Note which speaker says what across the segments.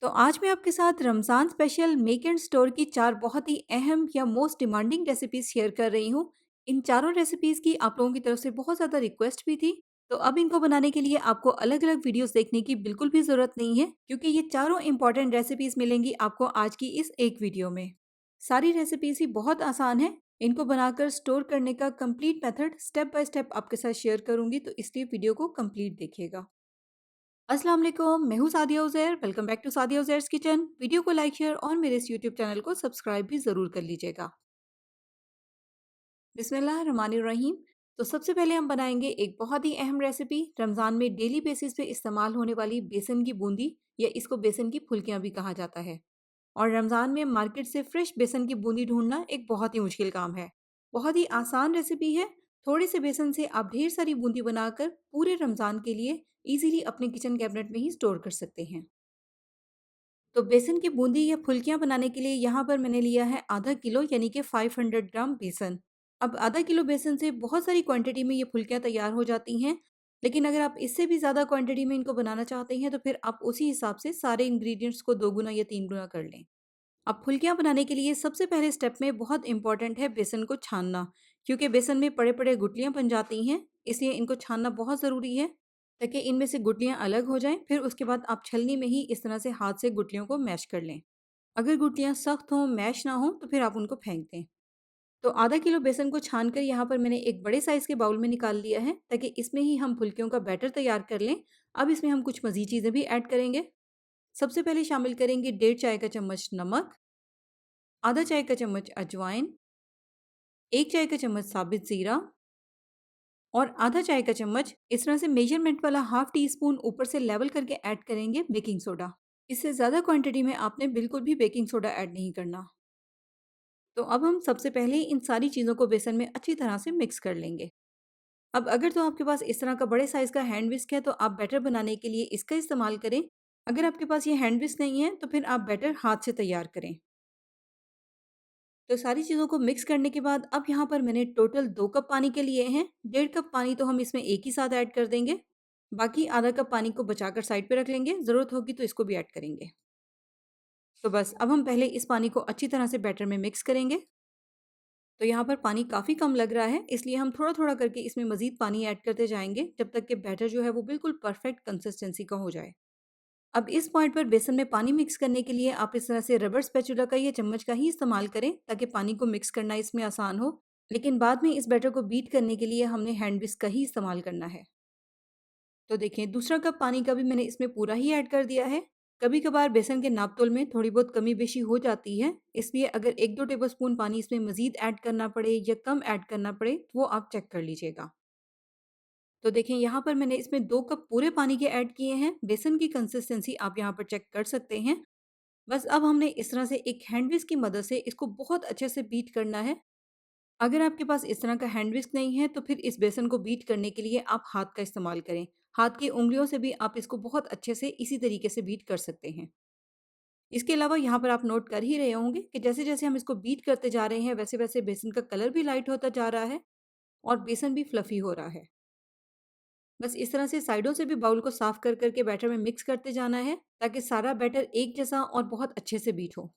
Speaker 1: तो आज मैं आपके साथ Ramzan special make and store की 4 बहुत ही अहम या मोस्ट डिमांडिंग रेसिपीज़ शेयर कर रही हूँ। इन चारों रेसिपीज़ की आप लोगों की तरफ से बहुत ज़्यादा रिक्वेस्ट भी थी, तो अब इनको बनाने के लिए आपको अलग-अलग वीडियोज़ देखने की बिल्कुल भी ज़रूरत नहीं है, क्योंकि ये चारों इम्पोर्टेंट रेसिपीज़ मिलेंगी आपको आज की इस एक वीडियो में। सारी रेसिपीज़ ही बहुत आसान है, इनको बनाकर स्टोर करने का complete method step by step आपके साथ शेयर करूँगी, तो इसलिए वीडियो को कंप्लीट देखिएगा। अस्सलाम वालेकुम, मैं हूँ Sadia Uzair. Welcome back to Sadia Uzair's kitchen. Video को लाइक, शेयर और मेरे इस यूट्यूब चैनल को सब्सक्राइब भी ज़रूर कर लीजिएगा। बिस्मिल्लाहिर्रहमानिर्रहीम। तो सबसे पहले हम बनाएंगे एक बहुत ही अहम रेसिपी, रमज़ान में डेली बेसिस पे इस्तेमाल होने वाली बेसन की बूंदी, या इसको बेसन की फुल्कियाँ भी कहा जाता है। और रमज़ान में मार्केट से फ्रेश बेसन की बूंदी ढूंढना एक बहुत ही मुश्किल काम है। बहुत ही आसान रेसिपी है। थोड़े से बेसन से आप ढेर सारी बूंदी बनाकर पूरे रमज़ान के लिए इजीली अपने किचन कैबिनेट में ही स्टोर कर सकते हैं। तो बेसन की बूंदी या फुल्कियाँ बनाने के लिए यहाँ पर मैंने लिया है आधा किलो, यानी कि 500 ग्राम बेसन। अब आधा किलो बेसन से बहुत सारी क्वांटिटी में ये फुल्कियाँ तैयार हो जाती हैं, लेकिन अगर आप इससे भी ज़्यादा क्वांटिटी में इनको बनाना चाहते हैं तो फिर आप उसी हिसाब से सारे इंग्रेडिएंट्स को 2 गुना या 3 गुना कर लें। अब फुल्कियाँ बनाने के लिए सबसे पहले स्टेप में बहुत इंपॉर्टेंट है बेसन को छानना, क्योंकि बेसन में पड़े-पड़े गुठलियाँ बन जाती हैं, इसलिए इनको छानना बहुत ज़रूरी है, ताकि इनमें से गुठलियाँ अलग हो जाएँ। फिर उसके बाद आप छलनी में ही इस तरह से हाथ से गुठलियों को मैश कर लें। अगर गुठलियाँ सख्त हों, मैश ना हों, तो फिर आप उनको फेंक दें। तो आधा किलो बेसन को छानकर यहाँ पर मैंने एक बड़े साइज़ के बाउल में निकाल लिया है, ताकि इसमें ही हम फुल्कियों का बैटर तैयार कर लें। अब इसमें हम कुछ मज़ीद चीज़ें भी ऐड करेंगे। सबसे पहले शामिल करेंगे 1.5 चाय का चम्मच नमक, आधा चाय का चम्मच अजवाइन, 1 चाय का चम्मच साबित ज़ीरा और आधा चाय का चम्मच इस तरह से मेजरमेंट वाला हाफ टी स्पून ऊपर से लेवल करके ऐड करेंगे बेकिंग सोडा। इससे ज़्यादा क्वांटिटी में आपने बिल्कुल भी बेकिंग सोडा ऐड नहीं करना। तो अब हम सबसे पहले इन सारी चीज़ों को बेसन में अच्छी तरह से मिक्स कर लेंगे। अब अगर तो आपके पास इस तरह का बड़े साइज़ का हैंड विस्क है तो आप बैटर बनाने के लिए इसका इस्तेमाल करें। अगर आपके पास ये हैंड विस्क नहीं है तो फिर आप बैटर हाथ से तैयार करें। तो सारी चीज़ों को मिक्स करने के बाद अब यहाँ पर मैंने टोटल 2 कप पानी के लिए हैं। 1.5 कप पानी तो हम इसमें एक ही साथ ऐड कर देंगे। बाकी आधा कप पानी को बचाकर साइड पे रख लेंगे, ज़रूरत होगी तो इसको भी ऐड करेंगे। तो बस अब हम पहले इस पानी को अच्छी तरह से बैटर में मिक्स करेंगे। तो यहाँ पर पानी काफ़ी कम लग रहा है, इसलिए हम थोड़ा-थोड़ा करके इसमें मज़ीद पानी ऐड करते जाएँगे, जब तक कि बैटर जो है वो बिल्कुल परफेक्ट कंसिस्टेंसी का हो जाए। अब इस पॉइंट पर बेसन में पानी मिक्स करने के लिए आप इस तरह से रबर स्पैचुला का या चम्मच का ही इस्तेमाल करें, ताकि पानी को मिक्स करना इसमें आसान हो। लेकिन बाद में इस बैटर को बीट करने के लिए हमने हैंड विस्क का ही इस्तेमाल करना है। तो देखें, दूसरा कप पानी का भी मैंने इसमें पूरा ही ऐड कर दिया है। कभी-कभार बेसन के नाप-तोल में थोड़ी बहुत कमी-बेशी हो जाती है, इसलिए अगर 1-2 टेबलस्पून पानी इसमें मज़ीद ऐड करना पड़े या कम ऐड करना पड़े, तो वो आप चेक कर लीजिएगा। तो देखें, यहाँ पर मैंने इसमें 2 कप पूरे पानी के ऐड किए हैं। बेसन की कंसिस्टेंसी आप यहाँ पर चेक कर सकते हैं। बस अब हमने इस तरह से एक हैंड विस्क की मदद से इसको बहुत अच्छे से बीट करना है। अगर आपके पास इस तरह का हैंड विस्क नहीं है तो फिर इस बेसन को बीट करने के लिए आप हाथ का इस्तेमाल करें। हाथ की उँगलियों से भी आप इसको बहुत अच्छे से इसी तरीके से बीट कर सकते हैं। इसके अलावा यहाँ पर आप नोट कर ही रहे होंगे कि जैसे-जैसे हम इसको बीट करते जा रहे हैं, वैसे-वैसे बेसन का कलर भी लाइट होता जा रहा है और बेसन भी फ्लफ़ी हो रहा है। बस इस तरह से साइडों से भी बाउल को साफ़ कर के बैटर में मिक्स करते जाना है, ताकि सारा बैटर एक जैसा और बहुत अच्छे से बीट हो।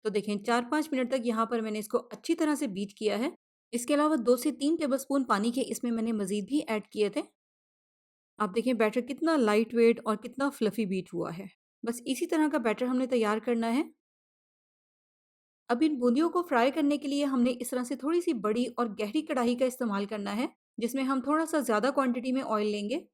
Speaker 1: तो देखें, 4-5 मिनट तक यहाँ पर मैंने इसको अच्छी तरह से बीट किया है। इसके अलावा 2 से 3 टेबलस्पून पानी के इसमें मैंने मज़ीद भी ऐड किए थे। आप देखें बैटर कितना लाइट वेट और कितना फ्लफ़ी बीट हुआ है। बस इसी तरह का बैटर हमने तैयार करना है। अब इन बूंदियों को फ्राई करने के लिए हमने इस तरह से थोड़ी-सी बड़ी और गहरी कढ़ाई का इस्तेमाल करना है, जिसमें हम थोड़ा-सा ज़्यादा क्वांटिटी में ऑयल लेंगे।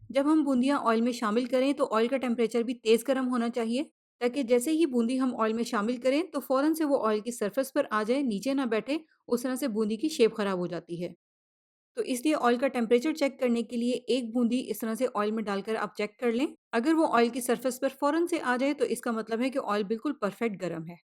Speaker 1: जब हम बूंदियाँ ऑयल में शामिल करें तो ऑयल का टेम्परेचर भी तेज़ गर्म होना चाहिए, ताकि जैसे ही बूंदी हम ऑयल में शामिल करें तो फ़ौरन से वो ऑयल की सरफेस पर आ जाए, नीचे ना बैठे। उस तरह से बूंदी की शेप ख़राब हो जाती है। तो इसलिए ऑयल का टेम्परेचर चेक करने के लिए एक बूंदी इस तरह से ऑयल में डालकर आप चेक कर लें। अगर वो ऑयल की सरफेस पर फ़ौरन से आ जाए तो इसका मतलब है कि ऑयल बिल्कुल परफेक्ट गर्म है।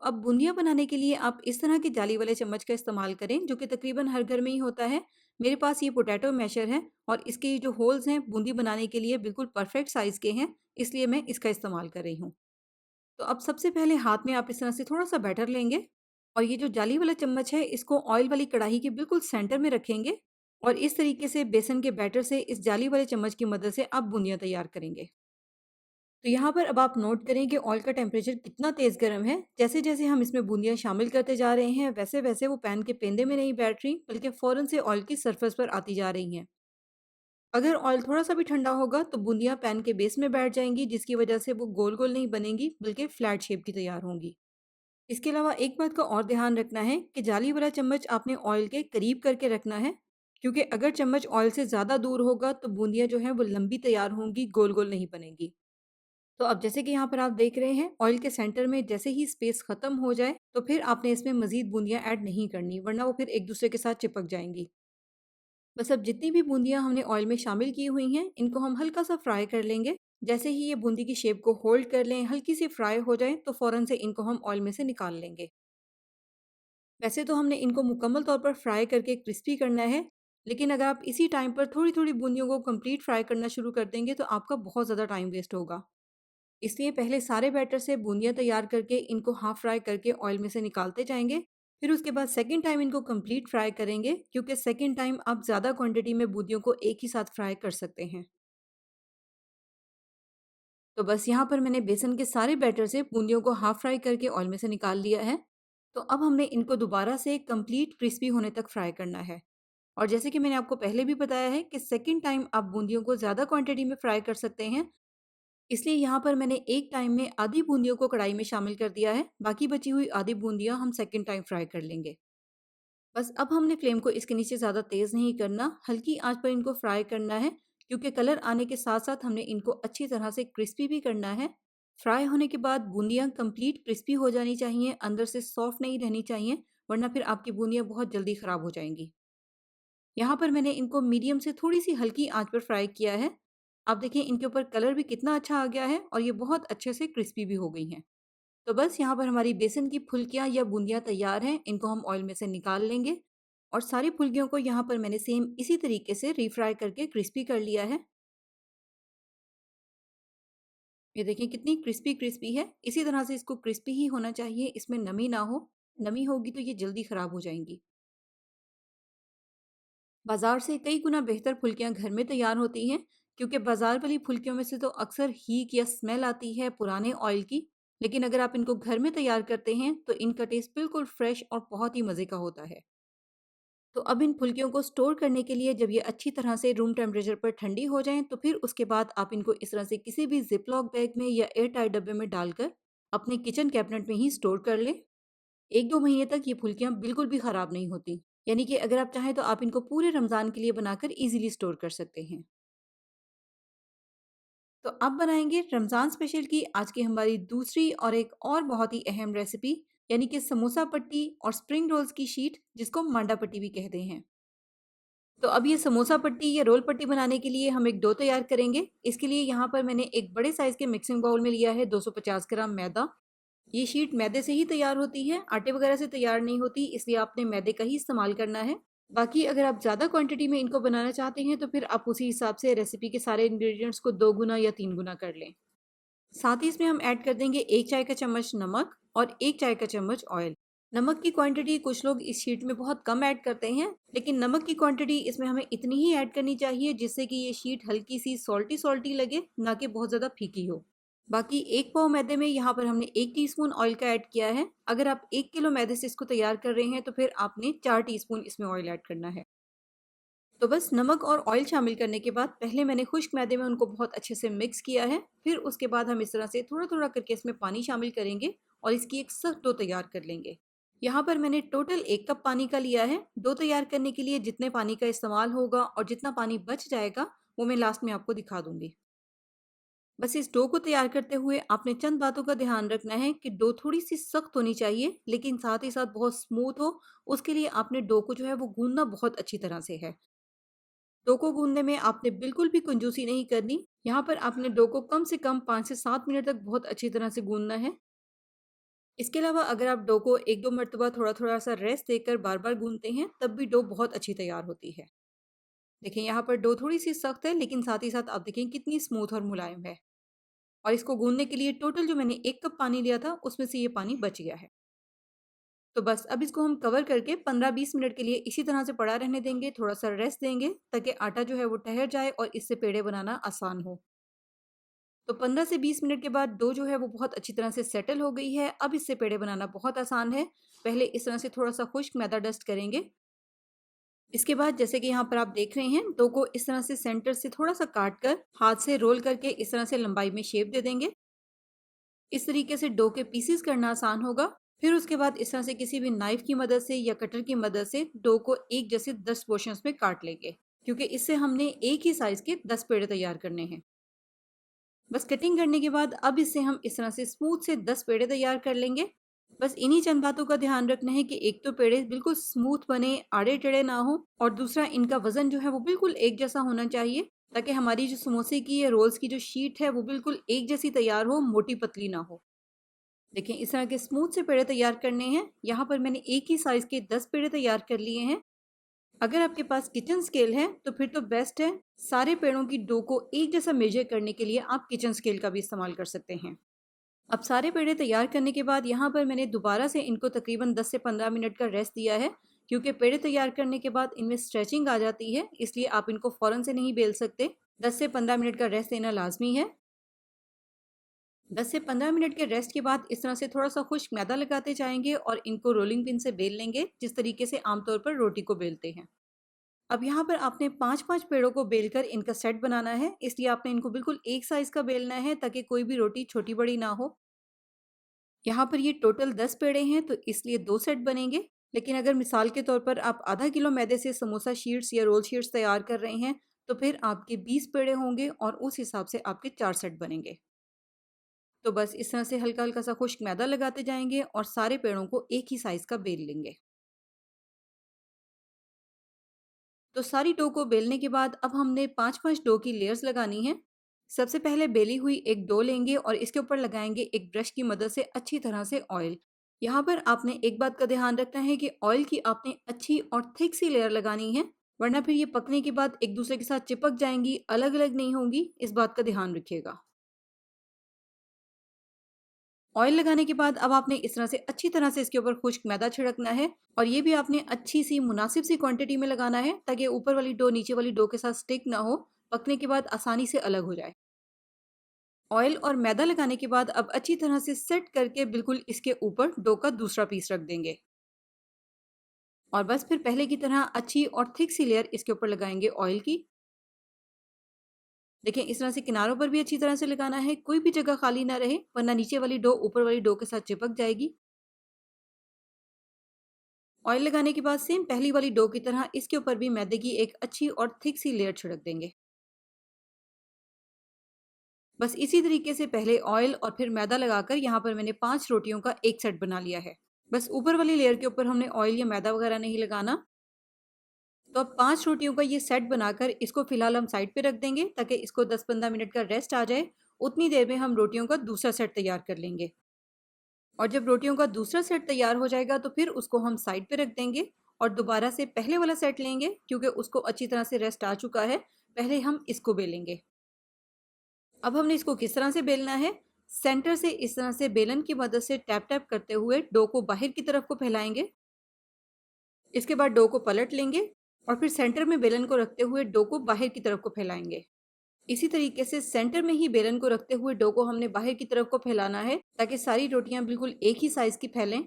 Speaker 1: अब बूंदियाँ बनाने के लिए आप इस तरह के जाली वाले चम्मच का इस्तेमाल करें, जो कि तकरीबन हर घर में ही होता है। मेरे पास ये पोटैटो मैशर है और इसके जो होल्स हैं बूंदी बनाने के लिए बिल्कुल परफेक्ट साइज़ के हैं, इसलिए मैं इसका इस्तेमाल कर रही हूँ। तो अब सबसे पहले हाथ में आप इस तरह से थोड़ा-सा बैटर लेंगे और ये जो जाली वाला चम्मच है इसको ऑयल वाली कढ़ाई के बिल्कुल सेंटर में रखेंगे, और इस तरीके से बेसन के बैटर से इस जाली वाले चम्मच की मदद से आप बूंदियाँ तैयार करेंगे। तो यहाँ पर अब आप नोट करें कि ऑयल का टेम्परेचर कितना तेज़ गर्म है। जैसे-जैसे हम इसमें बूंदियाँ शामिल करते जा रहे हैं, वैसे-वैसे वो पैन के पेंदे में नहीं बैठ रही, बल्कि फ़ौरन से ऑयल की सरफेस पर आती जा रही हैं। अगर ऑयल थोड़ा-सा भी ठंडा होगा, तो बूंदियाँ पैन के बेस में बैठ जाएँगी, जिसकी वजह से वो गोल-गोल नहीं बनेंगी, बल्कि फ्लैट शेप की तैयार होंगी। इसके अलावा एक बात का और ध्यान रखना है कि जाली वाला चम्मच आपने ऑयल के करीब करके रखना है, क्योंकि अगर चम्मच ऑयल से ज़्यादा दूर होगा, तो बूंदियाँ जो हैं वो लंबी तैयार होंगी, गोल-गोल नहीं बनेंगी। तो अब जैसे कि यहाँ पर आप देख रहे हैं, ऑयल के सेंटर में जैसे ही स्पेस खत्म हो जाए, तो फिर आपने इसमें मज़ीद बूंदियाँ ऐड नहीं करनी, वरना वो फिर एक-दूसरे के साथ चिपक जाएँगी। बस अब जितनी भी बूंदियाँ हमने ऑयल में शामिल की हुई हैं, इनको हम हल्का-सा फ्राई कर लेंगे। जैसे ही ये बूंदी की शेप को होल्ड कर लें, हल्की-सी फ्राई हो जाएँ, तो फ़ौरन से इनको हम ऑयल में से निकाल लेंगे। वैसे तो हमने इनको मुकम्मल तौर पर फ्राई करके क्रिस्पी करना है, लेकिन अगर आप इसी टाइम पर थोड़ी-थोड़ी बूंदियों को कंप्लीट फ्राई करना शुरू कर देंगे, तो आपका बहुत ज़्यादा टाइम वेस्ट होगा। इसलिए पहले सारे बैटर से बूंदियाँ तैयार करके इनको हाफ फ्राई करके ऑयल में से निकालते जाएँगे। फिर उसके बाद सेकंड टाइम इनको कंप्लीट फ्राई करेंगे, क्योंकि सेकंड टाइम आप ज़्यादा क्वांटिटी में बूंदियों को एक ही साथ फ्राई कर सकते हैं। तो बस यहाँ पर मैंने बेसन के सारे बैटर से बूंदियों को हाफ फ्राई करके ऑयल में से निकाल लिया है। तो अब हमने इनको दोबारा से कंप्लीट क्रिस्पी होने तक फ्राई करना है। और जैसे कि मैंने आपको पहले भी बताया है कि सेकंड टाइम आप बूंदियों को ज़्यादा क्वांटिटी में फ्राई कर सकते हैं। इसलिए यहाँ पर मैंने एक टाइम में आधी बूंदियों को कढ़ाई में शामिल कर दिया है, बाकी बची हुई आधी बूंदियाँ हम सेकंड टाइम फ्राई कर लेंगे। बस अब हमने फ्लेम को इसके नीचे ज़्यादा तेज़ नहीं करना, हल्की आंच पर इनको फ्राई करना है, क्योंकि कलर आने के साथ-साथ हमने इनको अच्छी तरह से क्रिस्पी भी करना है। फ्राई होने के बाद बूंदियाँ कंप्लीट क्रिस्पी हो जानी चाहिए, अंदर से सॉफ्ट नहीं रहनी चाहिए, वरना फिर आपकी बूंदियाँ बहुत जल्दी ख़राब हो जाएँगी। यहाँ पर मैंने इनको मीडियम से थोड़ी-सी हल्की आँच पर फ्राई किया है। आप देखिए इनके ऊपर कलर भी कितना अच्छा आ गया है और ये बहुत अच्छे से क्रिस्पी भी हो गई हैं। तो बस यहाँ पर हमारी बेसन की फुल्कियाँ या बूंदियाँ तैयार हैं, इनको हम ऑयल में से निकाल लेंगे और सारी फुल्कियों को यहाँ पर मैंने सेम इसी तरीके से रीफ्राई करके क्रिस्पी कर लिया है। ये देखिए कितनी क्रिस्पी-क्रिस्पी है। इसी तरह से इसको क्रिस्पी ही होना चाहिए, इसमें नमी ना हो। नमी होगी तो ये जल्दी खराब हो जाएँगी। बाज़ार से कई गुना बेहतर फुल्कियाँ घर में तैयार होती हैं, क्योंकि बाज़ार वाली फुल्कियों में से तो अक्सर हीक या स्मेल आती है पुराने ऑयल की। लेकिन अगर आप इनको घर में तैयार करते हैं, तो इनका टेस्ट बिल्कुल फ्रेश और बहुत ही मज़े का होता है। तो अब इन फुल्कियों को स्टोर करने के लिए जब ये अच्छी तरह से रूम टेम्परेचर पर ठंडी हो जाएँ, तो फिर उसके बाद आप इनको इस तरह से किसी भी ज़िप-लॉक बैग में या एयर टाइट डब्बे में डालकर अपने किचन कैबिनेट में ही स्टोर कर लें। 1-2 महीने तक ये फुल्कियाँ बिल्कुल भी खराब नहीं होती। यानी कि अगर आप चाहें तो आप इनको पूरे रमज़ान के लिए बनाकर ईज़िली स्टोर कर सकते हैं। तो अब बनाएँगे रमज़ान स्पेशल की आज की हमारी दूसरी और एक और बहुत ही अहम रेसिपी, यानी कि समोसा पट्टी और स्प्रिंग रोल्स की शीट, जिसको मांडा पट्टी भी कहते हैं। तो अब ये समोसा पट्टी या रोल पट्टी बनाने के लिए हम एक डो तैयार करेंगे। इसके लिए यहाँ पर मैंने एक बड़े साइज़ के मिक्सिंग बाउल में लिया है 250 ग्राम मैदा। ये शीट मैदे से ही तैयार होती है, आटे वगैरह से तैयार नहीं होती, इसलिए आपने मैदे का ही इस्तेमाल करना है। बाकी अगर आप ज़्यादा क्वांटिटी में इनको बनाना चाहते हैं, तो फिर आप उसी हिसाब से रेसिपी के सारे इंग्रीडिएंट्स को 2 गुना या 3 गुना कर लें। साथ ही इसमें हम ऐड कर देंगे 1 चाय का चम्मच नमक और 1 चाय का चम्मच ऑयल। नमक की क्वांटिटी कुछ लोग इस शीट में बहुत कम ऐड करते हैं, लेकिन नमक की क्वांटिटी इसमें हमें इतनी ही ऐड करनी चाहिए जिससे कि ये शीट हल्की सी सॉल्टी-सॉल्टी लगे, ना कि बहुत ज़्यादा फीकी हो। बाकी 1 पाव मैदे में यहाँ पर हमने 1 टीस्पून ऑयल का ऐड किया है। अगर आप 1 किलो मैदे से इसको तैयार कर रहे हैं, तो फिर आपने 4 टीस्पून इसमें ऑयल ऐड करना है। तो बस नमक और ऑयल शामिल करने के बाद पहले मैंने खुश्क मैदे में उनको बहुत अच्छे से मिक्स किया है। फिर उसके बाद हम इस तरह से थोड़ा-थोड़ा करके इसमें पानी शामिल करेंगे और इसकी एक सख्त डो तैयार कर लेंगे। यहाँ पर मैंने टोटल 1 कप पानी का लिया है। डो तैयार करने के लिए जितने पानी का इस्तेमाल होगा और जितना पानी बच जाएगा, वो मैं लास्ट में आपको दिखा दूँगी। बस इस डो को तैयार करते हुए आपने चंद बातों का ध्यान रखना है कि डो थोड़ी-सी सख्त होनी चाहिए, लेकिन साथ ही साथ बहुत स्मूथ हो। उसके लिए आपने डो को जो है वो गूँथना बहुत अच्छी तरह से है। डो को गूँथने में आपने बिल्कुल भी कंजूसी नहीं करनी। यहाँ पर आपने डो को कम से कम 5 से 7 मिनट तक बहुत अच्छी तरह से गूँथना है। इसके अलावा अगर आप डो को 1-2 मर्तबा थोड़ा-थोड़ा सा रेस्ट देकर बार-बार गूँथते हैं, तब भी डो बहुत अच्छी तैयार होती है। देखिए यहाँ पर डो थोड़ी-सी सख्त है, लेकिन साथ ही साथ आप देखें कितनी स्मूथ और मुलायम है। और इसको गूँथने के लिए टोटल जो मैंने 1 कप पानी लिया था, उसमें से ये पानी बच गया है। तो बस अब इसको हम कवर करके 15-20 मिनट के लिए इसी तरह से पड़ा रहने देंगे, थोड़ा-सा रेस्ट देंगे ताकि आटा जो है वो ठहर जाए और इससे पेड़े बनाना आसान हो। तो 15 से 20 मिनट के बाद डो जो है वो बहुत अच्छी तरह से सेटल हो गई है। अब इससे पेड़े बनाना बहुत आसान है। पहले इस तरह से थोड़ा-सा खुश्क मैदा डस्ट करेंगे। इसके बाद जैसे कि यहाँ पर आप देख रहे हैं, डो को इस तरह से सेंटर से थोड़ा-सा काट कर हाथ से रोल करके इस तरह से लंबाई में शेप दे देंगे। इस तरीके से डो के पीसेस करना आसान होगा। फिर उसके बाद इस तरह से किसी भी नाइफ की मदद से या कटर की मदद से डो को एक जैसे 10 पोर्शंस में काट लेंगे, क्योंकि इससे हमने एक ही साइज के 10 पेड़े तैयार करने हैं। बस कटिंग करने के बाद अब इससे हम इस तरह से स्मूथ से 10 पेड़े तैयार कर लेंगे। बस इन्हीं चंद बातों का ध्यान रखना है कि एक तो पेड़े बिल्कुल स्मूथ बने, आड़े टेढ़े ना हो, और दूसरा इनका वजन जो है वो बिल्कुल एक जैसा होना चाहिए, ताकि हमारी जो समोसे की या रोल्स की जो शीट है वो बिल्कुल एक जैसी तैयार हो, मोटी पतली ना हो। देखिए इस तरह के स्मूथ से पेड़े तैयार करने हैं। यहाँ पर मैंने एक ही साइज के 10 पेड़े तैयार कर लिए हैं। अगर आपके पास किचन स्केल है तो फिर तो बेस्ट है। सारे पेड़ों की डो को एक जैसा मेजर करने के लिए आप किचन स्केल का भी इस्तेमाल कर सकते हैं। अब सारे पेड़े तैयार करने के बाद यहाँ पर मैंने दोबारा से इनको तकरीबन 10 से 15 मिनट का रेस्ट दिया है, क्योंकि पेड़े तैयार करने के बाद इनमें स्ट्रेचिंग आ जाती है, इसलिए आप इनको फ़ौरन से नहीं बेल सकते। 10 से 15 मिनट का रेस्ट देना लाज़मी है। 10 से 15 मिनट के रेस्ट के बाद इस तरह से थोड़ा-सा खुश्क मैदा लगाते जाएँगे और इनको रोलिंग पिन से बेल लेंगे, जिस तरीके से आमतौर पर रोटी को बेलते हैं। अब यहाँ पर आपने 5-5 पेड़ों को बेलकर इनका सेट बनाना है, इसलिए आपने इनको बिल्कुल एक साइज़ का बेलना है ताकि कोई भी रोटी छोटी-बड़ी ना हो। यहाँ पर ये टोटल 10 पेड़े हैं तो इसलिए 2 सेट बनेंगे। लेकिन अगर मिसाल के तौर पर आप आधा किलो मैदे से समोसा शीट्स या रोल शीट्स तैयार कर रहे हैं, तो फिर आपके 20 पेड़े होंगे और उस हिसाब से आपके 4 सेट बनेंगे। तो बस इस तरह से हल्का-हल्का सा खुश्क मैदा लगाते जाएँगे और सारे पेड़ों को एक ही साइज़ का बेल लेंगे। तो सारी डो को बेलने के बाद अब हमने 5-5 डो की लेयर्स लगानी है। सबसे पहले बेली हुई एक डो लेंगे और इसके ऊपर लगाएँगे एक ब्रश की मदद से अच्छी तरह से ऑयल। यहाँ पर आपने एक बात का ध्यान रखना है कि ऑयल की आपने अच्छी और थिक सी लेयर लगानी है, वरना फिर ये पकने के बाद एक दूसरे के साथ चिपक जाएँगी, अलग-अलग नहीं होंगी, इस बात का ध्यान रखिएगा। ऑयल लगाने के बाद अब आपने इस तरह से अच्छी तरह से इसके ऊपर खुश्क मैदा छिड़कना है, और ये भी आपने अच्छी सी मुनासिब सी क्वांटिटी में लगाना है ताकि ऊपर वाली डो नीचे वाली डो के साथ स्टिक ना हो, पकने के बाद आसानी से अलग हो जाए। ऑयल और मैदा लगाने के बाद अब अच्छी तरह से सेट करके बिल्कुल इसके ऊपर डो का दूसरा पीस रख देंगे, और बस फिर पहले की तरह अच्छी और थिक सी लेयर इसके ऊपर लगाएंगे ऑयल की। देखिए इस तरह से किनारों पर भी अच्छी तरह से लगाना है, कोई भी जगह खाली ना रहे, वरना नीचे वाली डो ऊपर वाली डो के साथ चिपक जाएगी। ऑयल लगाने के बाद सेम पहली वाली डो की तरह इसके ऊपर भी मैदे की एक अच्छी और थिक सी लेयर छिड़क देंगे। बस इसी तरीके से पहले ऑयल और फिर मैदा लगाकर यहाँ पर मैंने 5 रोटियों का एक सेट बना लिया है। बस ऊपर वाली लेयर के ऊपर हमने ऑयल या मैदा वगैरह नहीं लगाना। तो अब 5 रोटियों का ये सेट बनाकर इसको फिलहाल हम साइड पे रख देंगे ताकि इसको 10-15 मिनट का रेस्ट आ जाए। उतनी देर में हम रोटियों का दूसरा सेट तैयार कर लेंगे। और जब रोटियों का दूसरा सेट तैयार हो जाएगा तो फिर उसको हम साइड पे रख देंगे और दोबारा से पहले वाला सेट लेंगे, क्योंकि उसको अच्छी तरह से रेस्ट आ चुका है। पहले हम इसको बेलेंगे। अब हमने इसको किस तरह से बेलना है? सेंटर से इस तरह से बेलन की मदद से टैप टैप करते हुए डो को बाहर की तरफ को फैलाएंगे। इसके बाद डो को पलट लेंगे और फिर सेंटर में बेलन को रखते हुए डो को बाहर की तरफ को फैलाएंगे। इसी तरीके से सेंटर में ही बेलन को रखते हुए डो को हमने बाहर की तरफ को फैलाना है ताकि सारी रोटियां बिल्कुल एक ही साइज की फैलें।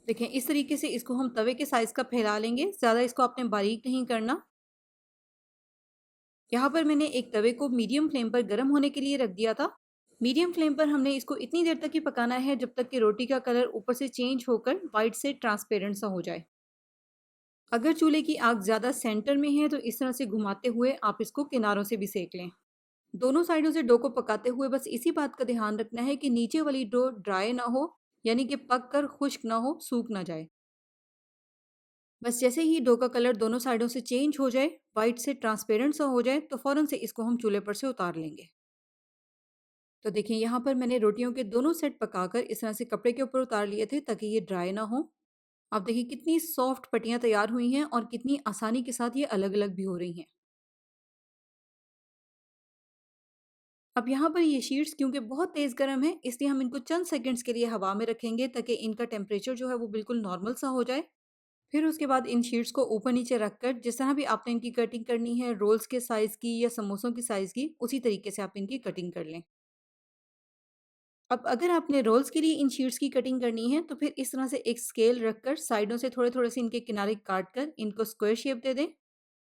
Speaker 1: देखें इस तरीके से इसको हम तवे के साइज का फैला लेंगे, ज़्यादा इसको आपने बारीक नहीं करना। यहाँ पर मैंने एक तवे को मीडियम फ्लेम पर गर्म होने के लिए रख दिया था। मीडियम फ्लेम पर हमने इसको इतनी देर तक ही पकाना है जब तक कि रोटी का कलर ऊपर से चेंज होकर वाइट से ट्रांसपेरेंट सा हो जाए। अगर चूल्हे की आग ज़्यादा सेंटर में है तो इस तरह से घुमाते हुए आप इसको किनारों से भी सेक लें। दोनों साइडों से डो को पकाते हुए बस इसी बात का ध्यान रखना है कि नीचे वाली डो ड्राई ना हो, यानी कि पक कर खुश्क ना हो, सूख ना जाए। बस जैसे ही डो का कलर दोनों साइडों से चेंज हो जाए, वाइट से ट्रांसपेरेंट सा हो जाए, तो फ़ौरन से इसको हम चूल्हे पर से उतार लेंगे। तो देखिए यहाँ पर मैंने रोटियों के दोनों सेट पकाकर इस तरह से कपड़े के ऊपर उतार लिए थे ताकि ये ड्राई ना हो। आप देखिए कितनी सॉफ्ट पट्टियाँ तैयार हुई हैं और कितनी आसानी के साथ ये अलग-अलग भी हो रही हैं। अब यहाँ पर ये शीट्स क्योंकि बहुत तेज़ गर्म है, इसलिए हम इनको चंद सेकंड्स के लिए हवा में रखेंगे ताकि इनका टेम्परेचर जो है वो बिल्कुल नॉर्मल सा हो जाए। फिर उसके बाद इन शीट्स को ऊपर-नीचे रखकर जिस तरह भी आपने इनकी कटिंग करनी है, रोल्स के साइज़ की या समोसों की साइज़ की, उसी तरीके से आप इनकी कटिंग कर लें। अब अगर आपने रोल्स के लिए इन शीट्स की कटिंग करनी है, तो फिर इस तरह से एक स्केल रखकर साइडों से थोड़े-थोड़े से इनके किनारे काट कर इनको स्क्वायर शेप दे दें।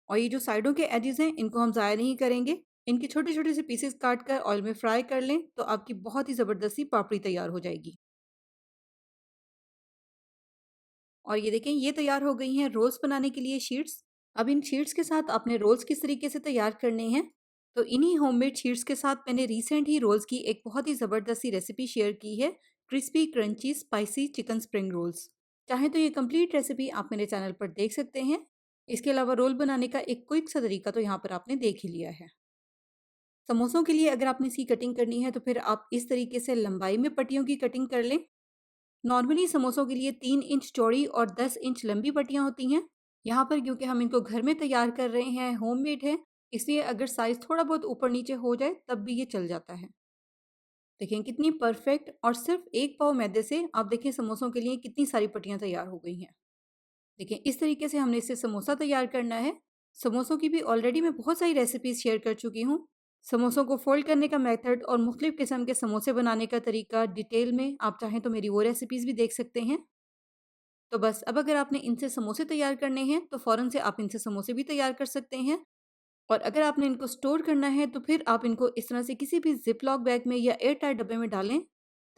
Speaker 1: और ये जो साइडों के एजेस हैं, इनको हम ज़ाया नहीं करेंगे। इनके छोटे-छोटे से पीसेस काट कर ऑयल में फ्राई कर लें, तो आपकी बहुत ही ज़बरदस्ती पापड़ी तैयार हो जाएगी। और ये देखें, ये तैयार हो गई हैं रोल्स बनाने के लिए शीट्स। अब इन शीट्स के साथ आपने रोल्स किस तरीके से तैयार करने हैं, तो इन्हीं होममेड शीट्स के साथ मैंने रिसेंट ही रोल्स की एक बहुत ही ज़बरदस्त सी रेसिपी शेयर की है, crispy crunchy spicy chicken spring rolls. चाहे तो ये कंप्लीट रेसिपी आप मेरे चैनल पर देख सकते हैं। इसके अलावा रोल बनाने का एक क्विक सा तरीका तो यहाँ पर आपने देख ही लिया है। समोसों के लिए अगर आपने इसकी कटिंग करनी है, तो फिर आप इस तरीके से लंबाई में पट्टियों की कटिंग कर लें। नॉर्मली समोसों के लिए 3 इंच चौड़ी और 10 इंच लंबी पट्टियाँ होती हैं। यहाँ पर क्योंकि हम इनको घर में तैयार कर रहे हैं, होममेड है, इसलिए अगर साइज़ थोड़ा बहुत ऊपर-नीचे हो जाए, तब भी ये चल जाता है। देखें कितनी परफेक्ट, और सिर्फ़ 1 पाव मैदे से आप देखिए समोसों के लिए कितनी सारी पट्टियाँ तैयार हो गई हैं। देखिए इस तरीके से हमने इससे समोसा तैयार करना है। समोसों की भी ऑलरेडी मैं बहुत सारी रेसिपीज़ शेयर कर चुकी हूँ। समोसों को फ़ोल्ड करने का मेथड और मुख्तलिफ़ किस्म के समोसे बनाने का तरीका डिटेल में आप चाहें तो मेरी वो रेसिपीज़ भी देख सकते हैं। तो बस अब अगर आपने इनसे समोसे तैयार करने हैं, तो फ़ौरन से आप इनसे समोसे भी तैयार कर सकते हैं। और अगर आपने इनको स्टोर करना है, तो फिर आप इनको इस तरह से किसी भी ज़िप-लॉक बैग में या एयर टाइट डब्बे में डालें,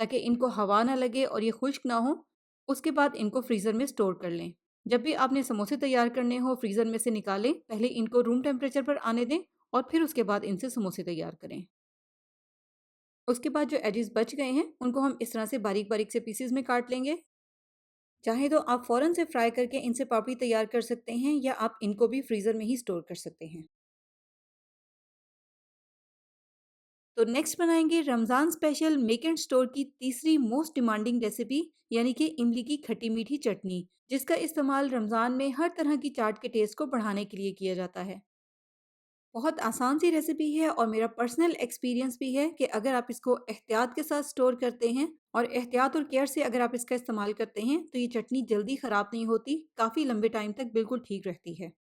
Speaker 1: ताकि इनको हवा ना लगे और ये खुश्क ना हो। उसके बाद इनको फ्रीज़र में स्टोर कर लें। जब भी आपने समोसे तैयार करने हो, फ्रीज़र में से निकालें, पहले इनको रूम टेम्परेचर पर आने दें और फिर उसके बाद इनसे समोसे तैयार करें। उसके बाद जो एजेस बच गए हैं, उनको हम इस तरह से बारीक-बारीक से पीसेज़ में काट लेंगे। चाहे तो आप फ़ौरन से फ्राई करके इनसे पापड़ी तैयार कर सकते हैं, या आप इनको भी फ्रीज़र में ही स्टोर कर सकते हैं। तो नेक्स्ट बनाएंगे Ramzan special make and store की तीसरी मोस्ट डिमांडिंग रेसिपी, यानी कि इमली की खट्टी मीठी चटनी, जिसका इस्तेमाल रमज़ान में हर तरह की चाट के टेस्ट को बढ़ाने के लिए किया जाता है। बहुत आसान सी रेसिपी है, और मेरा पर्सनल एक्सपीरियंस भी है कि अगर आप इसको एहतियात के साथ स्टोर करते हैं और एहतियात और केयर से अगर आप इसका इस्तेमाल करते हैं, तो ये चटनी जल्दी ख़राब नहीं होती, काफ़ी लंबे टाइम तक बिल्कुल ठीक रहती है।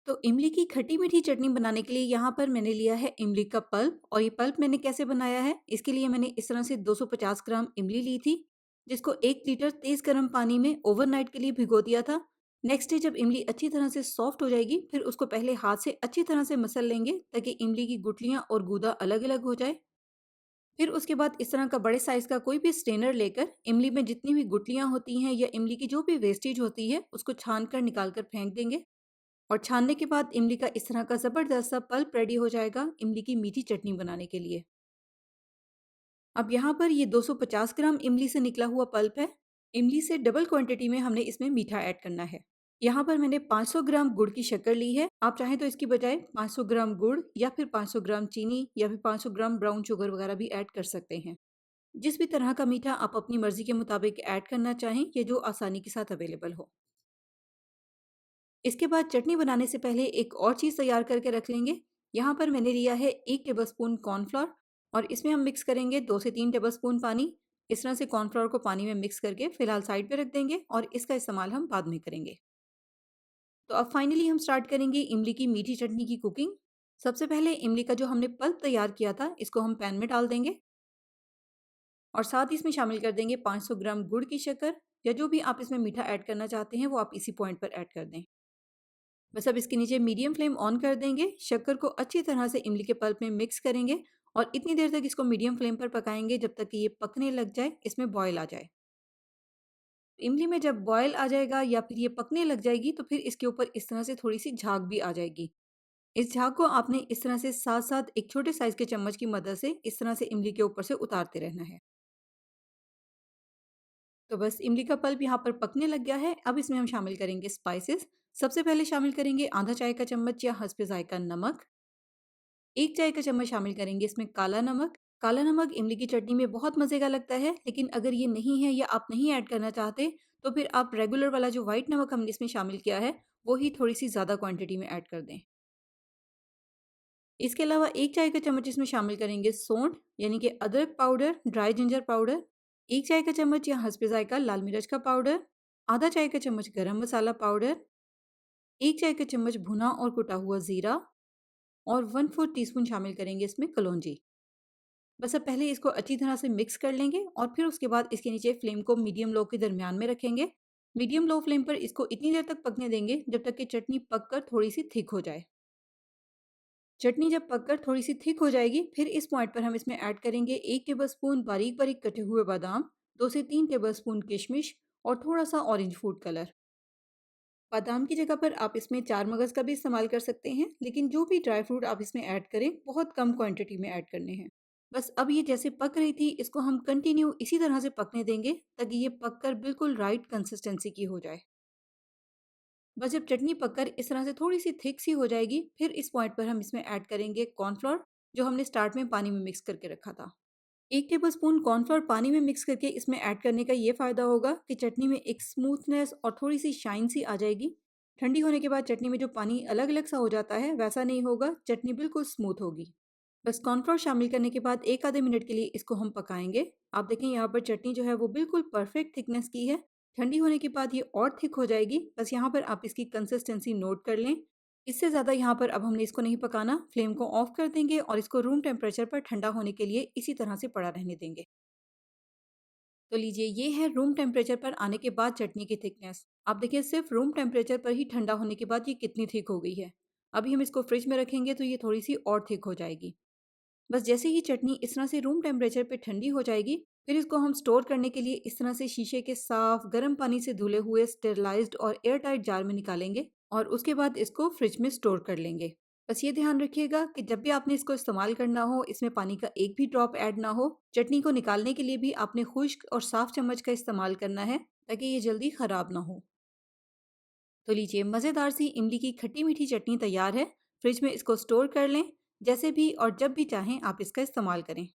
Speaker 1: तो इमली की खट्टी मीठी चटनी बनाने के लिए यहाँ पर मैंने लिया है इमली का पल्प। और ये पल्प मैंने कैसे बनाया है, इसके लिए मैंने इस तरह से 250 ग्राम इमली ली थी, जिसको 1 लीटर तेज़ गर्म पानी में ओवरनाइट के लिए भिगो दिया था। नेक्स्ट डे जब इमली अच्छी तरह से सॉफ्ट हो जाएगी, फिर उसको पहले हाथ से अच्छी तरह से मसल लेंगे, ताकि इमली की गुठलियाँ और गूदा अलग अलग हो जाए। फिर उसके बाद इस तरह का बड़े साइज़ का कोई भी स्ट्रेनर लेकर इमली में जितनी भी गुठलियाँ होती हैं या इमली की जो भी वेस्टेज होती है, उसको छान कर निकाल कर फेंक देंगे। और छानने के बाद इमली का इस तरह का ज़बरदस्त सा पल्प रेडी हो जाएगा इमली की मीठी चटनी बनाने के लिए। अब यहाँ पर ये 250 ग्राम इमली से निकला हुआ पल्प है। इमली से डबल क्वांटिटी में हमने इसमें मीठा ऐड करना है। यहाँ पर मैंने 500 ग्राम गुड़ की शक्कर ली है। आप चाहें तो इसकी बजाय 500 ग्राम गुड़ या फिर 500 ग्राम चीनी या फिर 500 ग्राम ब्राउन शुगर वगैरह भी ऐड कर सकते हैं। जिस भी तरह का मीठा आप अपनी मर्ज़ी के मुताबिक ऐड करना चाहें, या जो आसानी के साथ अवेलेबल हो। इसके बाद चटनी बनाने से पहले एक और चीज़ तैयार करके रख लेंगे। यहाँ पर मैंने लिया है 1 टेबलस्पून कॉर्नफ्लोर, और इसमें हम मिक्स करेंगे 2 से 3 टेबलस्पून पानी। इस तरह से कॉर्नफ्लोर को पानी में मिक्स करके फ़िलहाल साइड पे रख देंगे, और इसका इस्तेमाल हम बाद में करेंगे। तो अब फाइनली हम स्टार्ट करेंगे इमली की मीठी चटनी की कुकिंग। सबसे पहले इमली का जो हमने पल्प तैयार किया था, इसको हम पैन में डाल देंगे, और साथ ही इसमें शामिल कर देंगे 500 ग्राम गुड़ की शक्कर, या जो भी आप इसमें मीठा ऐड करना चाहते हैं, वो आप इसी पॉइंट पर ऐड कर दें। बस अब इसके नीचे मीडियम फ्लेम ऑन कर देंगे, शक्कर को अच्छी तरह से इमली के पल्प में मिक्स करेंगे, और इतनी देर तक इसको मीडियम फ्लेम पर पकाएंगे जब तक कि ये पकने लग जाए, इसमें बॉयल आ जाए। इमली में जब बॉयल आ जाएगा या फिर ये पकने लग जाएगी, तो फिर इसके ऊपर इस तरह से थोड़ी सी झाग भी आ जाएगी। इस झाग को आपने इस तरह से साथ साथ एक छोटे साइज के चम्मच की मदद से इस तरह से इमली के ऊपर से उतारते रहना है। तो बस इमली का पल्प यहाँ पर पकने लग गया है। अब इसमें हम शामिल करेंगे स्पाइसेस। सबसे पहले शामिल करेंगे आधा चाय का चम्मच या हंसपे जायका नमक। 1 चाय का चम्मच शामिल करेंगे इसमें काला नमक। काला नमक इमली की चटनी में बहुत मज़े का लगता है, लेकिन अगर ये नहीं है या आप नहीं ऐड करना चाहते, तो फिर आप रेगुलर वाला जो व्हाइट नमक हमने इसमें शामिल किया है, वो ही थोड़ी-सी ज़्यादा क्वांटिटी में ऐड कर दें। इसके अलावा 1 चाय का चम्मच इसमें शामिल करेंगे सौंठ यानी कि अदरक पाउडर, ड्राई जिंजर पाउडर, 1 चाय का चम्मच या हस्बे ज़ायक़ा लाल मिर्च का पाउडर, आधा चाय का चम्मच गरम मसाला पाउडर, 1 चाय का चम्मच भुना और कुटा हुआ ज़ीरा और 1/4 टीस्पून शामिल करेंगे इसमें कलौंजी। बस अब पहले इसको अच्छी तरह से मिक्स कर लेंगे और फिर उसके बाद इसके नीचे फ्लेम को मीडियम लो के दरमियान में रखेंगे। मीडियम लो फ्लेम पर इसको इतनी देर तक पकने देंगे जब तक कि चटनी पककर थोड़ी सी थिक हो जाए। चटनी जब पककर थोड़ी सी थिक हो जाएगी, फिर इस पॉइंट पर हम इसमें ऐड करेंगे 1 टेबलस्पून बारीक बारीक कटे हुए बादाम, 2 से 3 टेबलस्पून किशमिश और थोड़ा सा ऑरेंज फूड कलर। बादाम की जगह पर आप इसमें चार मगज का भी इस्तेमाल कर सकते हैं, लेकिन जो भी ड्राई फ्रूट आप इसमें ऐड करें बहुत कम क्वांटिटी में ऐड करने हैं। बस अब ये जैसे पक रही थी, इसको हम कंटिन्यू इसी तरह से पकने देंगे ताकि ये पककर बिल्कुल राइट कंसिस्टेंसी की हो जाए। बस जब चटनी पककर इस तरह से थोड़ी सी थिक सी हो जाएगी, फिर इस पॉइंट पर हम इसमें ऐड करेंगे कॉर्नफ्लोर, जो हमने स्टार्ट में पानी में मिक्स करके रखा था। 1 टेबलस्पून कॉर्नफ्लोर पानी में मिक्स करके इसमें ऐड करने का ये फ़ायदा होगा कि चटनी में एक स्मूथनेस और थोड़ी-सी शाइन सी आ जाएगी। ठंडी होने के बाद चटनी में जो पानी अलग-अलग सा हो जाता है, वैसा नहीं होगा, चटनी बिल्कुल स्मूथ होगी। बस कॉर्नफ्लोर शामिल करने के बाद 1 आधे मिनट के लिए इसको हम पकाएँगे। आप देखें यहाँ पर चटनी जो है वो बिल्कुल परफेक्ट थिकनेस की है। ठंडी होने के बाद ये और थिक हो जाएगी। बस यहाँ पर आप इसकी कंसिस्टेंसी नोट कर लें। इससे ज़्यादा यहाँ पर अब हमने इसको नहीं पकाना, फ्लेम को ऑफ कर देंगे और इसको रूम टेम्परेचर पर ठंडा होने के लिए इसी तरह से पड़ा रहने देंगे। तो लीजिए, ये है रूम टेम्परेचर पर आने के बाद चटनी की थिकनेस। आप देखिए सिर्फ रूम टेम्परेचर पर ही ठंडा होने के बाद ये कितनी थिक हो गई है। अभी हम इसको फ्रिज में रखेंगे तो ये थोड़ी सी और थिक हो जाएगी। बस जैसे ही चटनी इस तरह से रूम टेम्परेचर पे ठंडी हो जाएगी, फिर इसको हम स्टोर करने के लिए इस तरह से शीशे के साफ गर्म पानी से धुले हुए स्टेरलाइज्ड और एयर टाइट जार में निकालेंगे और उसके बाद इसको फ्रिज में स्टोर कर लेंगे। बस ये ध्यान रखिएगा कि जब भी आपने इसको इस्तेमाल करना हो, इसमें पानी का एक भी ड्रॉप ऐड ना हो। चटनी को निकालने के लिए भी आपने खुश्क और साफ चम्मच का इस्तेमाल करना है ताकि ये जल्दी खराब ना हो। तो लीजिए, मज़ेदार सी इमली की खट्टी मीठी चटनी तैयार है। फ्रिज में इसको स्टोर कर लें, जैसे भी और जब भी चाहें आप इसका इस्तेमाल करें।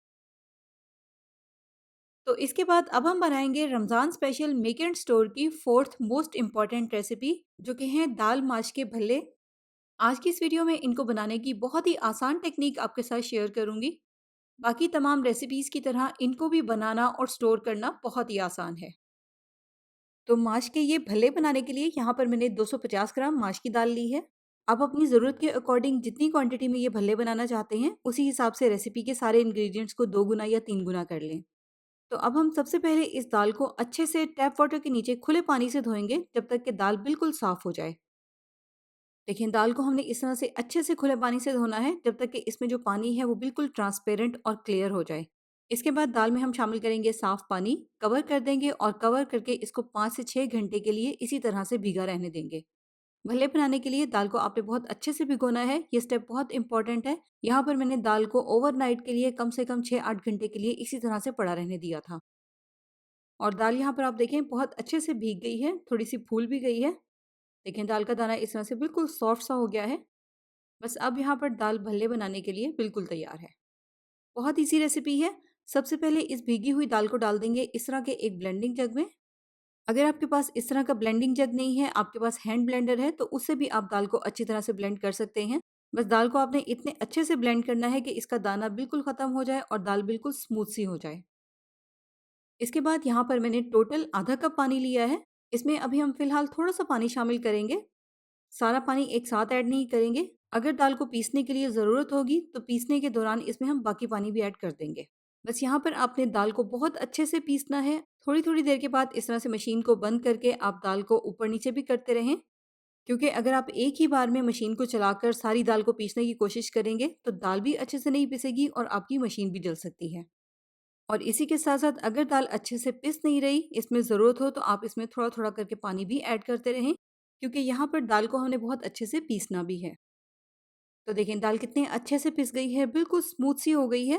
Speaker 1: तो इसके बाद अब हम बनाएंगे Ramzan special make and store की फोर्थ मोस्ट इम्पॉर्टेंट रेसिपी, जो कि है दाल माश के भल्ले। आज की इस वीडियो में इनको बनाने की बहुत ही आसान टेक्निक आपके साथ शेयर करूंगी। बाकी तमाम रेसिपीज़ की तरह इनको भी बनाना और स्टोर करना बहुत ही आसान है। तो माश के ये भल्ले बनाने के लिए यहाँ पर मैंने 250 ग्राम माश की दाल ली है। आप अपनी ज़रूरत के अकॉर्डिंग जितनी क्वांटिटी में ये भल्ले बनाना चाहते हैं, उसी हिसाब से रेसिपी के सारे इंग्रेडिएंट्स को 2 गुना या 3 गुना कर लें। तो अब हम सबसे पहले इस दाल को अच्छे से टैप वाटर के नीचे खुले पानी से धोएंगे जब तक कि दाल बिल्कुल साफ़ हो जाए। देखिए, दाल को हमने इस तरह से अच्छे से खुले पानी से धोना है जब तक कि इसमें जो पानी है वो बिल्कुल ट्रांसपेरेंट और क्लियर हो जाए। इसके बाद दाल में हम शामिल करेंगे साफ़ पानी, कवर कर देंगे और कवर करके इसको 5 से 6 घंटे के लिए इसी तरह से भीगा रहने देंगे। भल्ले बनाने के लिए दाल को आपने बहुत अच्छे से भिगोना है, ये स्टेप बहुत इंपॉर्टेंट है। यहाँ पर मैंने दाल को ओवरनाइट के लिए कम से कम 6-8 घंटे के लिए इसी तरह से पड़ा रहने दिया था। और दाल यहाँ पर आप देखें बहुत अच्छे से भीग गई है, थोड़ी-सी फूल भी गई है। देखें, दाल का दाना इस तरह से बिल्कुल सॉफ्ट सा हो गया है। बस अब यहाँ पर दाल भल्ले बनाने के लिए बिल्कुल तैयार है। बहुत ईज़ी रेसिपी है। सबसे पहले इस भीगी हुई दाल को डाल देंगे इस तरह के एक ब्लेंडिंग जग में। अगर आपके पास इस तरह का ब्लेंडिंग जग नहीं है, आपके पास हैंड ब्लेंडर है, तो उससे भी आप दाल को अच्छी तरह से ब्लेंड कर सकते हैं। बस दाल को आपने इतने अच्छे से ब्लेंड करना है कि इसका दाना बिल्कुल ख़त्म हो जाए और दाल बिल्कुल स्मूथ सी हो जाए। इसके बाद यहाँ पर मैंने टोटल आधा कप पानी लिया है। इसमें अभी हम फ़िलहाल थोड़ा-सा पानी शामिल करेंगे। सारा पानी एक साथ ऐड नहीं करेंगे। अगर दाल को पीसने के लिए ज़रूरत होगी, तो पीसने के दौरान इसमें हम बाकी पानी भी ऐड कर देंगे। बस यहाँ पर आपने दाल को बहुत अच्छे से पीसना है। थोड़ी-थोड़ी देर के बाद इस तरह से मशीन को बंद करके आप दाल को ऊपर-नीचे भी करते रहें, क्योंकि अगर आप एक ही बार में मशीन को चलाकर सारी दाल को पीसने की कोशिश करेंगे, तो दाल भी अच्छे से नहीं पिसेगी और आपकी मशीन भी जल सकती है। और इसी के साथ-साथ अगर दाल अच्छे से पिस नहीं रही, इसमें ज़रूरत हो तो आप इसमें थोड़ा-थोड़ा करके पानी भी ऐड करते रहें, क्योंकि यहाँ पर दाल को हमने बहुत अच्छे से पीसना भी है। तो देखें, दाल कितने अच्छे से पिस गई है, बिल्कुल स्मूथ सी हो गई है।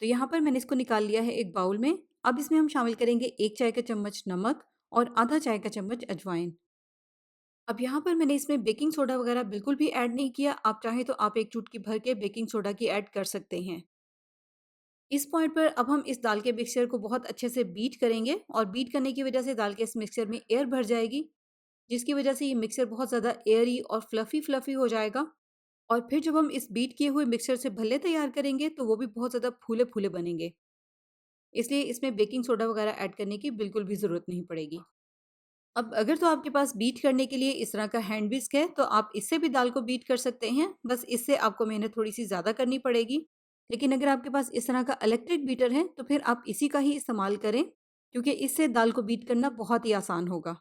Speaker 1: तो यहाँ पर मैंने इसको निकाल लिया है एक बाउल में। अब इसमें हम शामिल करेंगे 1 चाय का चम्मच नमक और आधा चाय का चम्मच अजवाइन। अब यहाँ पर मैंने इसमें बेकिंग सोडा वगैरह बिल्कुल भी ऐड नहीं किया। आप चाहें तो आप 1 चुटकी भर के बेकिंग सोडा की ऐड कर सकते हैं। इस पॉइंट पर अब हम इस दाल के मिक्सचर को बहुत अच्छे से बीट करेंगे और बीट करने की वजह से दाल के इस मिक्सचर में एयर भर जाएगी, जिसकी वजह से ये मिक्सचर बहुत ज़्यादा एयरी और फ्लफ़ी फ्लफ़ी हो जाएगा। और फिर जब हम इस बीट किए हुए मिक्सचर से भल्ले तैयार करेंगे तो वो भी बहुत ज़्यादा फूले-फूले बनेंगे। इसलिए इसमें बेकिंग सोडा वगैरह ऐड करने की बिल्कुल भी ज़रूरत नहीं पड़ेगी। अब अगर तो आपके पास बीट करने के लिए इस तरह का हैंड व्हिस्क है, तो आप इससे भी दाल को बीट कर सकते हैं। बस इससे आपको मेहनत थोड़ी-सी ज़्यादा करनी पड़ेगी। लेकिन अगर आपके पास इस तरह का इलेक्ट्रिक बीटर है, तो फिर आप इसी का ही इस्तेमाल करें, क्योंकि इससे दाल को बीट करना बहुत ही आसान होगा।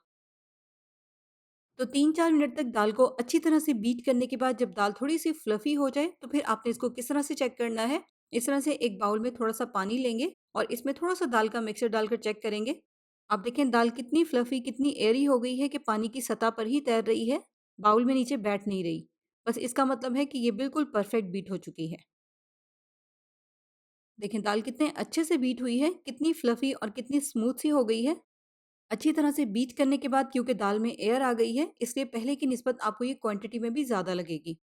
Speaker 1: तो 3-4 मिनट तक दाल को अच्छी तरह से बीट करने के बाद जब दाल थोड़ी-सी फ्लफ़ी हो जाए, तो फिर आपने इसको किस तरह से चेक करना है, इस तरह से एक बाउल में थोड़ा-सा पानी लेंगे और इसमें थोड़ा-सा दाल का मिक्सचर डालकर चेक करेंगे। आप देखें दाल कितनी फ्लफ़ी, कितनी एयरी हो गई है कि पानी की सतह पर ही तैर रही है, बाउल में नीचे बैठ नहीं रही। बस इसका मतलब है कि ये बिल्कुल परफ़ेक्ट बीट हो चुकी है। देखें दाल कितने अच्छे से बीट हुई है, कितनी फ्लफ़ी और कितनी स्मूथ सी हो गई है। अच्छी तरह से बीट करने के बाद क्योंकि दाल में एयर आ गई है, इसलिए पहले की निस्बत आपको ये क्वांटिटी में भी ज़्यादा लगेगी।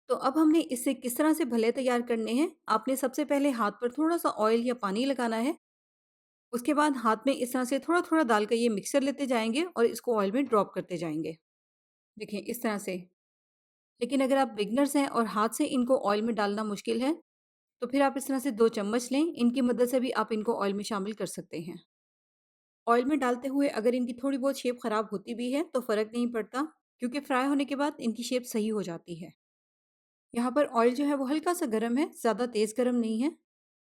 Speaker 1: तो अब हमने इससे किस तरह से भल्ले तैयार करने हैं, आपने सबसे पहले हाथ पर थोड़ा-सा ऑयल या पानी लगाना है। उसके बाद हाथ में इस तरह से थोड़ा-थोड़ा दाल का ये मिक्सचर लेते जाएँगे और इसको ऑयल में ड्रॉप करते जाएँगे। देखिए इस तरह से। लेकिन अगर आप बिगिनर्स हैं और हाथ से इनको ऑयल में डालना मुश्किल है, तो फिर आप इस तरह से 2 चम्मच लें, इनकी मदद से भी आप इनको ऑयल में शामिल कर सकते हैं। ऑयल में डालते हुए अगर इनकी थोड़ी बहुत शेप ख़राब होती भी है, तो फ़र्क नहीं पड़ता, क्योंकि फ्राई होने के बाद इनकी शेप सही हो जाती है। यहाँ पर ऑयल जो है वो हल्का-सा गरम है, ज़्यादा तेज़ गरम नहीं है।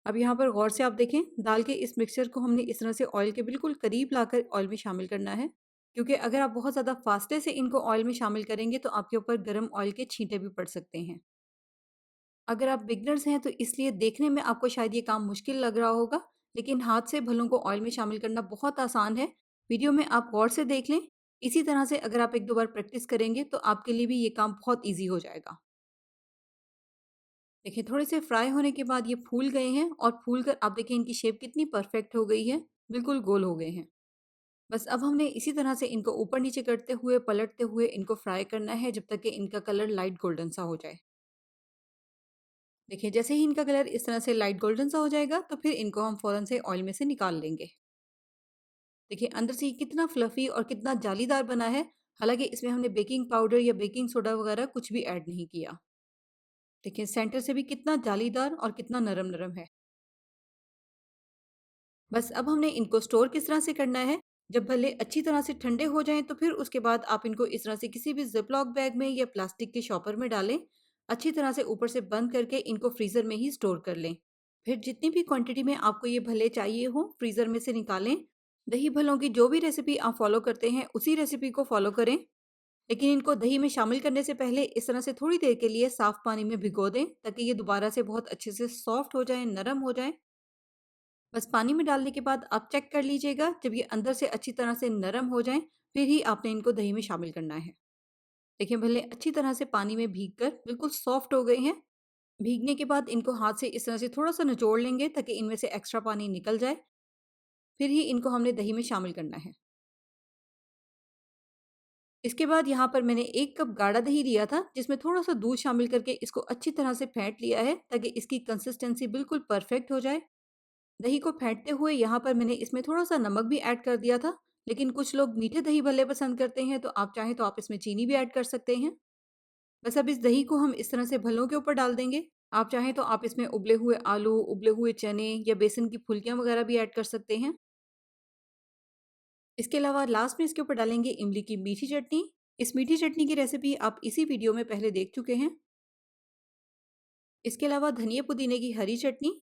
Speaker 1: अब यहाँ पर गौर से आप देखें, दाल के इस मिक्सचर को हमने इस तरह से ऑयल के बिल्कुल करीब लाकर ऑयल में शामिल करना है, क्योंकि अगर आप बहुत ज़्यादा फास्टे से इनको ऑयल में शामिल करेंगे, तो आपके ऊपर गरम ऑयल के छींटे भी पड़ सकते हैं। अगर आप बिगिनर्स हैं, तो इसलिए देखने में आपको शायद ये काम मुश्किल लग रहा होगा, लेकिन हाथ से भल्लों को ऑयल में शामिल करना बहुत आसान है। वीडियो में आप गौर से देख लें। इसी तरह से अगर आप 1-2 बार प्रैक्टिस करेंगे, तो आपके लिए भी ये काम बहुत ईज़ी हो जाएगा। देखिए थोड़े से फ्राई होने के बाद ये फूल गए हैं और फूल कर आप देखिए इनकी शेप कितनी परफेक्ट हो गई है, बिल्कुल गोल हो गए हैं। बस अब हमने इसी तरह से इनको ऊपर-नीचे करते हुए, पलटते हुए इनको फ्राई करना है जब तक कि इनका कलर लाइट गोल्डन सा हो जाए। देखिए जैसे ही इनका कलर इस तरह से लाइट गोल्डन सा हो जाएगा, तो फिर इनको हम फ़ौरन से ऑयल में से निकाल लेंगे। देखिए अंदर से ये कितना फ्लफ़ी और कितना जालीदार बना है, हालाँकि इसमें हमने बेकिंग पाउडर या बेकिंग सोडा वगैरह कुछ भी ऐड नहीं किया। देखिए सेंटर से भी कितना जालीदार और कितना नरम-नरम है। बस अब हमने इनको स्टोर किस तरह से करना है, जब भल्ले अच्छी तरह से ठंडे हो जाएँ, तो फिर उसके बाद आप इनको इस तरह से किसी भी ज़िप-लॉक बैग में या प्लास्टिक के शॉपर में डालें। अच्छी तरह से ऊपर से बंद करके इनको फ्रीज़र में ही स्टोर कर लें। फिर जितनी भी क्वांटिटी में आपको ये भल्ले चाहिए हों, फ्रीज़र में से निकालें। दही भल्लों की जो भी रेसिपी आप फ़ॉलो करते हैं, उसी रेसिपी को फ़ॉलो करें। लेकिन इनको दही में शामिल करने से पहले इस तरह से थोड़ी देर के लिए साफ़ पानी में भिगो दें, ताकि ये दोबारा से बहुत अच्छे से सॉफ्ट हो जाएँ, नरम हो जाएँ। बस पानी में डालने के बाद आप चेक कर लीजिएगा, जब ये अंदर से अच्छी तरह से नरम हो जाएँ, फिर ही आपने इनको दही में शामिल करना है। देखिए भले अच्छी तरह से पानी में भीग कर बिल्कुल सॉफ्ट हो गए हैं। भीगने के बाद इनको हाथ से इस तरह से थोड़ा-सा निचोड़ लेंगे, ताकि इनमें से एक्स्ट्रा पानी निकल जाए, फिर ही इनको हमने दही में शामिल करना है। इसके बाद यहाँ पर मैंने 1 कप गाढ़ा दही लिया था, जिसमें थोड़ा-सा दूध शामिल करके इसको अच्छी तरह से फेंट लिया है, ताकि इसकी कंसिस्टेंसी बिल्कुल परफेक्ट हो जाए। दही को फेंटते हुए यहाँ पर मैंने इसमें थोड़ा-सा नमक भी ऐड कर दिया था, लेकिन कुछ लोग मीठे दही भल्ले पसंद करते हैं, तो आप चाहें तो आप इसमें चीनी भी ऐड कर सकते हैं। बस अब इस दही को हम इस तरह से भल्लों के ऊपर डाल देंगे। आप चाहें तो आप इसमें उबले हुए आलू, उबले हुए चने या बेसन की फुल्कियाँ वगैरह भी ऐड कर सकते हैं। इसके अलावा लास्ट में इसके ऊपर डालेंगे इमली की मीठी चटनी। इस मीठी चटनी की रेसिपी आप इसी वीडियो में पहले देख चुके हैं। इसके अलावा धनिया पुदीने की हरी चटनी।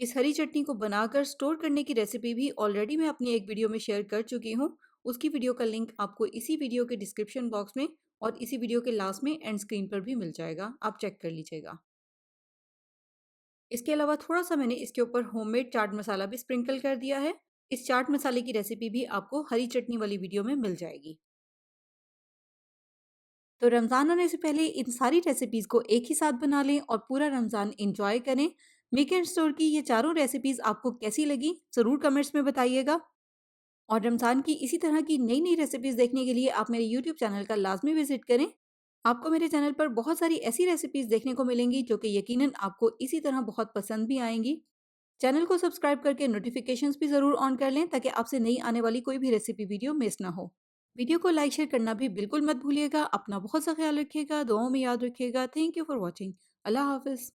Speaker 1: इस हरी चटनी को बनाकर स्टोर करने की रेसिपी भी ऑलरेडी मैं अपनी एक वीडियो में शेयर कर चुकी हूँ। उसकी वीडियो का लिंक आपको इसी वीडियो के डिस्क्रिप्शन बॉक्स में और इसी वीडियो के लास्ट में एंड स्क्रीन पर भी मिल जाएगा, आप चेक कर लीजिएगा। इसके अलावा थोड़ा-सा मैंने इसके ऊपर होममेड चाट मसाला भी स्प्रिंकल कर दिया है। इस चाट मसाले की रेसिपी भी आपको हरी चटनी वाली वीडियो में मिल जाएगी। तो रमज़ान आने से पहले इन सारी रेसिपीज़ को एक ही साथ बना लें और पूरा रमज़ान एन्जॉय करें। वीकेंड स्टोर की ये चारों रेसिपीज़ आपको कैसी लगी, ज़रूर कमेंट्स में बताइएगा। और रमज़ान की इसी तरह की नई-नई रेसिपीज़ देखने के लिए आप मेरे यूट्यूब चैनल का लाज़मी विज़िट करें। आपको मेरे चैनल पर बहुत सारी ऐसी रेसिपीज़ देखने को मिलेंगी, जो कि यकीनन आपको इसी तरह बहुत पसंद भी आएँगी। चैनल को सब्सक्राइब करके नोटिफ़िकेशंस भी ज़रूर ऑन कर लें, ताकि आपसे नई आने वाली कोई भी रेसिपी वीडियो मिस ना हो। वीडियो को लाइक शेयर करना भी बिल्कुल मत भूलिएगा। अपना बहुत सा ख्याल रखिएगा, दुआओं में याद रखिएगा। Thank you for watching. Allah हाफ़िज़।